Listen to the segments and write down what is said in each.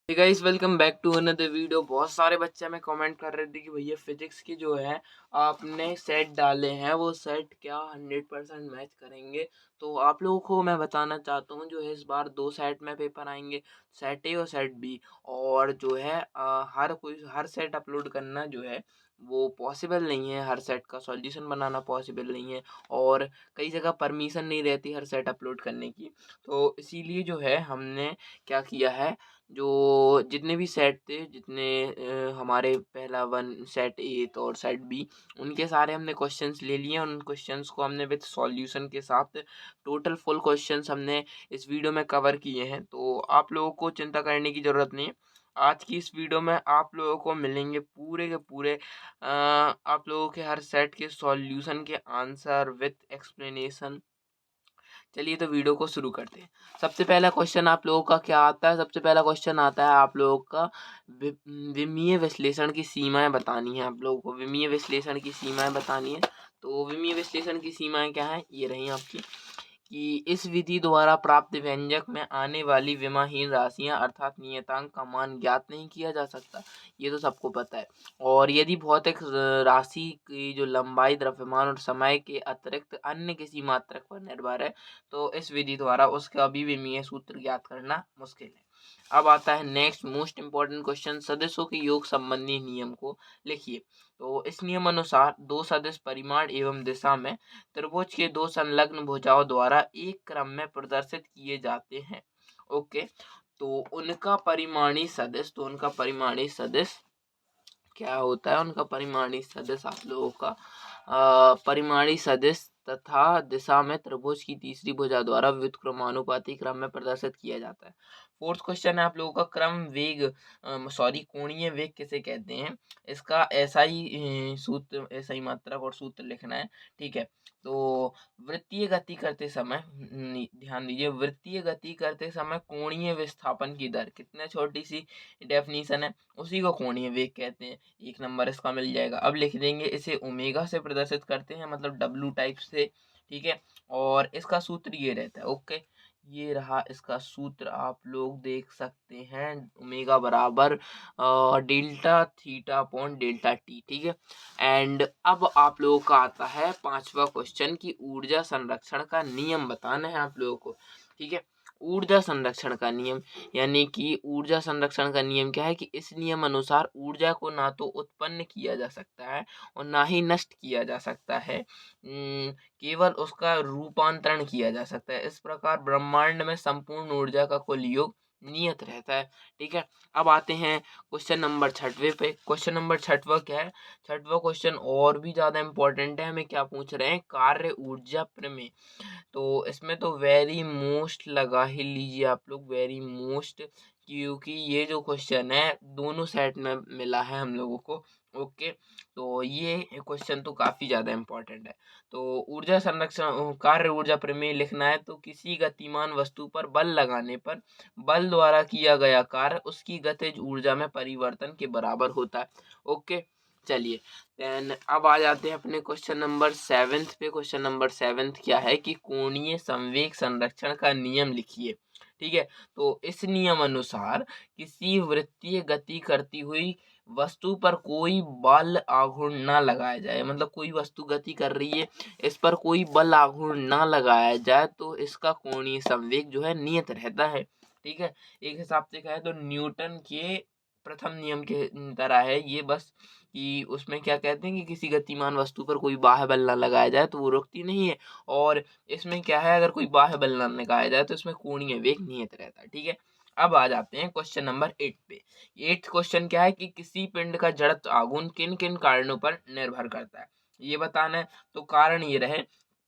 Guys welcome back to another video. बहुत सारे बच्चे हमें कमेंट कर रहे थे कि भैया फिजिक्स की जो है आपने सेट डाले हैं वो सेट क्या 100% मैच करेंगे। तो आप लोगों को मैं बताना चाहता हूँ जो है इस बार दो सेट में पेपर आएंगे, सेट ए और सेट बी। और जो है हर सेट अपलोड करना जो है वो पॉसिबल नहीं है, हर सेट का सॉल्यूशन बनाना पॉसिबल नहीं है और कई जगह परमिशन नहीं रहती हर सेट अपलोड करने की। तो इसीलिए जो है हमने क्या किया है, जो जितने भी सेट थे, जितने हमारे पहला वन सेट ए और सेट बी, उनके सारे हमने क्वेश्चंस ले लिए। उन क्वेश्चंस को हमने विद सॉल्यूशन के साथ टोटल फुल क्वेश्चंस हमने इस वीडियो में कवर किए हैं। तो आप लोगों को चिंता करने की ज़रूरत नहीं है। आज की इस वीडियो में आप लोगों को मिलेंगे पूरे के पूरे आप लोगों के हर सेट के सॉल्यूशन के आंसर विद एक्सप्लेनेशन। चलिए तो वीडियो को शुरू करते हैं। सबसे पहला क्वेश्चन आप लोगों का क्या आता है? सबसे पहला क्वेश्चन आता है आप लोगों का वि विमीय विश्लेषण की सीमाएँ बतानी है। आप लोगों को विमीय विश्लेषण की सीमाएँ बतानी है। तो विमीय विश्लेषण की सीमाएँ क्या हैं? ये रही आपकी कि इस विधि द्वारा प्राप्त व्यंजक में आने वाली विमाहीन राशियाँ अर्थात नियतांक का मान ज्ञात नहीं किया जा सकता। ये तो सबको पता है। और यदि भौतिक राशि की जो लंबाई, द्रव्यमान और समय के अतिरिक्त अन्य किसी मात्रक पर निर्भर है, तो इस विधि द्वारा उसका भी विमीय सूत्र ज्ञात करना मुश्किल है। अब आता है नेक्स्ट मोस्ट इम्पोर्टेंट क्वेश्चन, सदिशों के योग संबंधी नियम को लिखिए। तो इस नियम अनुसार दो सदिश परिमाण एवं दिशा में त्रिभुज के दो संलग्न भुजाओं द्वारा एक क्रम में प्रदर्शित किए जाते हैं। ओके, तो उनका परिमाणी सदिश क्या होता है? उनका परिमाणी सदिश आप लोगों का परिमाणी सदिश तथा दिशा में त्रिभुज की तीसरी भुजा द्वारा व्युत्क्रमानुपाती क्रम में प्रदर्शित किया जाता है। फोर्थ क्वेश्चन है आप लोगों का, कोणीय वेग किसे कहते हैं? इसका ऐसा ही सूत्र, ऐसा ही मात्रक और सूत्र लिखना है। ठीक है, तो वृत्तीय गति करते समय ध्यान दीजिए, वृत्तीय गति करते समय कोणीय विस्थापन की दर, कितने छोटी सी डेफिनेशन है, उसी को कोणीय वेग कहते हैं। एक नंबर इसका मिल जाएगा। अब लिख देंगे इसे ओमेगा से प्रदर्शित करते हैं, मतलब डब्लू टाइप से। ठीक है, और इसका सूत्र ये रहता है। ओके, ये रहा इसका सूत्र, आप लोग देख सकते हैं, ओमेगा बराबर delta theta upon delta T. ठीक है, एंड अब आप लोगों का आता है पांचवा क्वेश्चन की ऊर्जा संरक्षण का नियम बताना है आप लोगों को। ठीक है, ऊर्जा संरक्षण का नियम, यानी कि ऊर्जा संरक्षण का नियम क्या है कि इस नियम अनुसार ऊर्जा को ना तो उत्पन्न किया जा सकता है और ना ही नष्ट किया जा सकता है, केवल उसका रूपांतरण किया जा सकता है। इस प्रकार ब्रह्मांड में संपूर्ण ऊर्जा का कुल योग नियत रहता है। ठीक है, अब आते हैं क्वेश्चन नंबर छठवें पे। क्वेश्चन नंबर छठवा क्या है? छठवा क्वेश्चन और भी ज़्यादा इम्पोर्टेंट है। हमें क्या पूछ रहे हैं? कार्य ऊर्जा प्रमेय। तो इसमें तो वेरी मोस्ट लगा ही लीजिए आप लोग, वेरी मोस्ट, क्योंकि ये जो क्वेश्चन है दोनों सेट में मिला है हम लोगों को। ओके, तो ये क्वेश्चन तो काफ़ी ज़्यादा इम्पोर्टेंट है। तो ऊर्जा संरक्षण कार्य ऊर्जा प्रमेय लिखना है तो किसी गतिमान वस्तु पर बल लगाने पर बल द्वारा किया गया कार्य उसकी गतिज ऊर्जा में परिवर्तन के बराबर होता है। ओके, चलिए देन अब आ जाते हैं अपने क्वेश्चन नंबर सेवेंथ पे। क्वेश्चन नंबर सेवेंथ क्या है कि कोणीय संवेग संरक्षण का नियम लिखिए। ठीक है, तो इस नियम अनुसार किसी वृत्तीय गति करती हुई वस्तु पर कोई बल आघूर्ण ना लगाया जाए, मतलब कोई वस्तु गति कर रही है, इस पर कोई बल आघूर्ण ना लगाया जाए तो इसका कोणीय संवेग जो है नियत रहता है। ठीक है, एक हिसाब से कहे तो न्यूटन के प्रथम नियम के तरह है ये, बस कि उसमें क्या कहते हैं कि किसी गतिमान वस्तु पर कोई बाह्य बल ना लगाया जाए तो वो रुकती नहीं है। और इसमें क्या है, अगर कोई बाह्य बल ना लगाया जाए तो इसमें कोणीय वेग नियत रहता है। ठीक है, अब आ जाते हैं क्वेश्चन नंबर 8 पे। एट्थ क्वेश्चन क्या है कि किसी पिंड का जड़त्व आघूर्ण किन किन कारणों पर निर्भर करता है, ये बताना है। तो कारण ये रहे,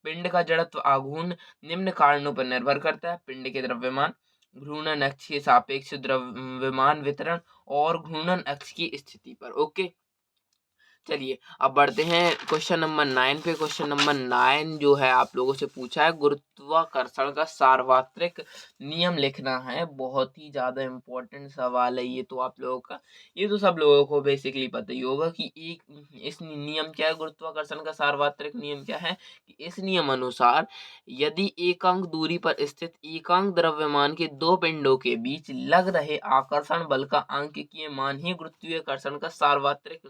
पिंड का जड़त्व आघूर्ण निम्न कारणों पर निर्भर करता है: पिंड के द्रव्यमान, घूर्णन अक्ष के सापेक्ष द्रव्यमान वितरण और घूर्णन अक्ष की स्थिति पर। ओके, चलिए अब बढ़ते हैं क्वेश्चन नंबर 9 पे। क्वेश्चन नंबर 9 जो है आप लोगों से पूछा है गुरुत्वाकर्षण का सार्वत्रिक नियम लिखना है। बहुत ही ज़्यादा इम्पोर्टेंट सवाल है ये तो आप लोगों का। ये तो सब लोगों को बेसिकली पता ही होगा कि एक इस नियम क्या है, गुरुत्वाकर्षण का सार्वत्रिक नियम क्या है कि इस नियम अनुसार यदि एकांक दूरी पर स्थित एकांक द्रव्यमान के दो पिंडों के बीच लग रहे आकर्षण बल का आंकिकीय मान ही गुरुत्वाकर्षण का सार्वत्रिक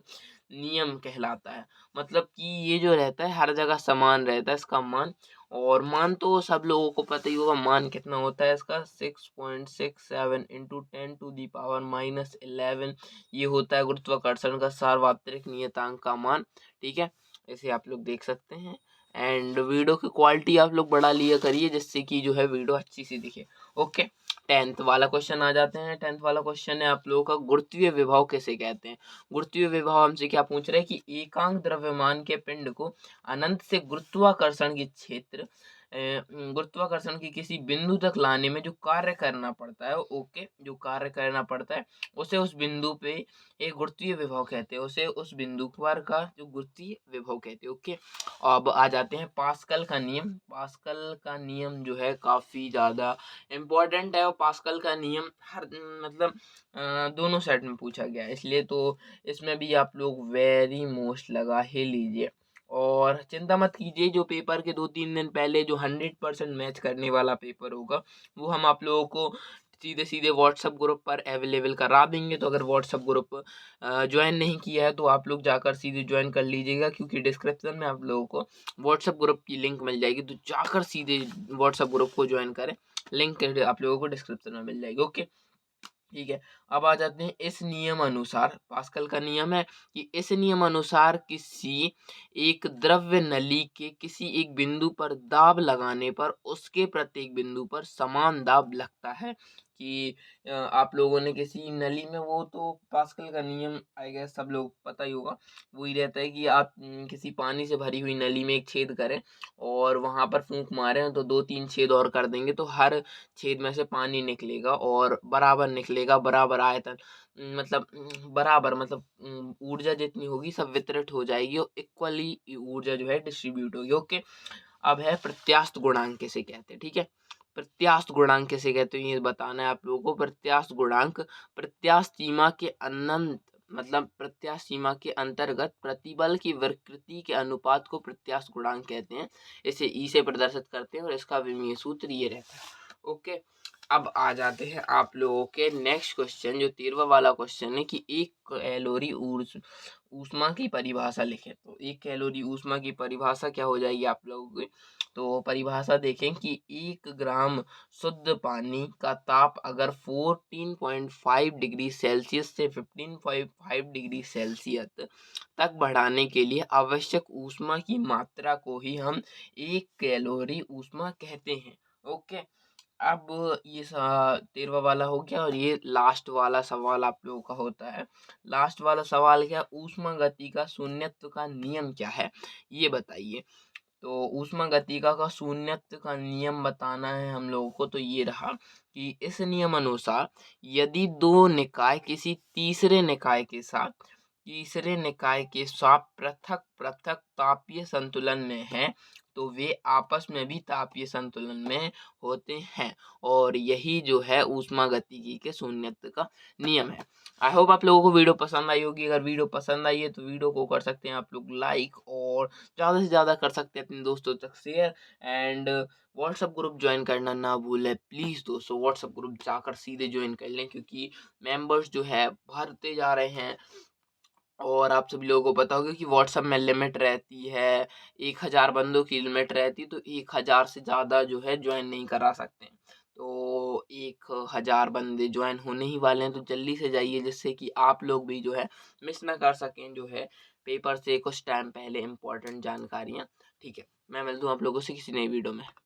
नियम कहलाता है। मतलब कि ये जो रहता है हर जगह समान रहता है इसका मान। और मान तो सब लोगों को पता ही होगा मान कितना होता है इसका, 6.67 इंटू 10⁻11 ये होता है गुरुत्वाकर्षण का सार्वत्रिक नियतांक का मान। ठीक है, इसे आप लोग देख सकते हैं। एंड वीडियो की क्वालिटी आप लोग बढ़ा लिया करिए जिससे कि जो है वीडियो अच्छी सी दिखे। ओके, 10th वाला क्वेश्चन आ जाते हैं। 10th वाला क्वेश्चन है आप लोगों का गुरुत्वीय विभव किसे कहते हैं। गुरुत्वीय विभव हमसे क्या पूछ रहे हैं कि एकांक द्रव्यमान के पिंड को अनंत से गुरुत्वाकर्षण के क्षेत्र गुरुत्वाकर्षण की किसी बिंदु तक लाने में जो कार्य करना पड़ता है, ओके, जो कार्य करना पड़ता है उसे उस बिंदु पे एक गुरुत्वीय विभव कहते हैं, उसे उस बिंदु पर का जो गुरुत्वीय विभव कहते हैं। ओके, अब आ जाते हैं पास्कल का नियम। पास्कल का नियम जो है काफी ज्यादा इम्पोर्टेंट है और पास्कल का नियम हर मतलब दोनों सेट में पूछा गया है, इसलिए तो इसमें भी आप लोग वेरी मोस्ट लगा ही लीजिए। और चिंता मत कीजिए, जो पेपर के 2-3 दिन पहले जो 100% मैच करने वाला पेपर होगा वो हम आप लोगों को सीधे सीधे व्हाट्सएप ग्रुप पर अवेलेबल करा देंगे। तो अगर व्हाट्सएप ग्रुप ज्वाइन नहीं किया है तो आप लोग जाकर सीधे ज्वाइन कर लीजिएगा, क्योंकि डिस्क्रिप्शन में आप लोगों को व्हाट्सएप ग्रुप की लिंक मिल जाएगी। तो जाकर सीधे व्हाट्सएप ग्रुप को ज्वाइन करें, लिंक आप लोगों को डिस्क्रिप्शन में मिल जाएगी। ओके, ठीक है। अब आ जाते हैं इस नियम अनुसार, पास्कल का नियम है कि इस नियम अनुसार किसी एक द्रव्य नली के किसी एक बिंदु पर दाब लगाने पर उसके प्रत्येक बिंदु पर समान दाब लगता है। कि आप लोगों ने किसी नली में, वो तो पास्कल का नियम आई गेस सब लोग पता ही होगा, वो ही रहता है कि आप किसी पानी से भरी हुई नली में एक छेद करें और वहां पर फूंक मारें तो 2-3 छेद और कर देंगे तो हर छेद में से पानी निकलेगा और बराबर निकलेगा, बराबर आयतन मतलब बराबर मतलब ऊर्जा जितनी होगी सब वितरित हो जाएगी और इक्वली ऊर्जा जो है डिस्ट्रीब्यूट होगी। ओके, अब है प्रत्यास्थ गुणांक किसे कहते हैं। ठीक है, प्रत्यास्थ गुणांक किसे कहते हैं ये बताना है आप लोगों को। प्रत्यास्थ गुणांक प्रत्यास्थ सीमा के अनंत मतलब प्रत्यास्थ सीमा के अंतर्गत प्रतिबल की विकृति के अनुपात को प्रत्यास्थ गुणांक कहते हैं। इसे ई से प्रदर्शित करते हैं और इसका विमीय सूत्र ये रहता है। ओके, अब आ जाते हैं आप लोगों के नेक्स्ट क्वेश्चन, जो 13वां वाला क्वेश्चन है कि एक कैलोरी ऊष्मा की परिभाषा लिखें। तो एक कैलोरी ऊष्मा की परिभाषा क्या हो जाएगी आप लोगों की। तो परिभाषा देखें कि 1 ग्राम शुद्ध पानी का ताप अगर 14.5 डिग्री सेल्सियस से 15.5 डिग्री सेल्सियस तक बढ़ाने के लिए आवश्यक ऊष्मा की मात्रा को ही हम 1 कैलोरी ऊष्मा कहते हैं। ओके, अब ये 13वां वाला हो गया और ये लास्ट वाला सवाल आप लोगों का होता है। लास्ट वाला सवाल क्या, ऊष्मा गति का शून्यत्व का नियम क्या है ये बताइए। तो ऊष्मा गतिका का शून्यत्व का नियम बताना है हम लोगों को। तो ये रहा कि इस नियम अनुसार यदि दो निकाय किसी तीसरे निकाय के साथ पृथक पृथक तापीय संतुलन में हैं तो वे आपस में भी तापीय संतुलन में होते हैं, और यही जो है ऊष्मा गतिकी के शून्यत्व का नियम है। आई होप आप लोगों को वीडियो पसंद आई होगी। अगर वीडियो पसंद आई है तो वीडियो को कर सकते हैं आप लोग लाइक, और ज़्यादा से ज़्यादा कर सकते हैं अपने दोस्तों तक share. And WhatsApp group join करना ना भूलें प्लीज़ दोस्तों। व्हाट्सअप ग्रुप जाकर सीधे ज्वाइन कर लें, क्योंकि मेंबर्स जो है बढ़ते जा रहे हैं और आप सभी लोगों को पता होगा कि व्हाट्सएप में लिमिट रहती है, 1000 बंदों की लिमिट रहती है, तो 1000 से ज़्यादा जो है ज्वाइन नहीं करा सकते। तो 1000 बंदे ज्वाइन होने ही वाले हैं, तो जल्दी से जाइए जिससे कि आप लोग भी जो है मिस ना कर सकें जो है पेपर से कुछ टाइम पहले इम्पोर्टेंट जानकारियाँ। ठीक है, मैं मिलता हूँ आप लोगों से किसी नई वीडियो में।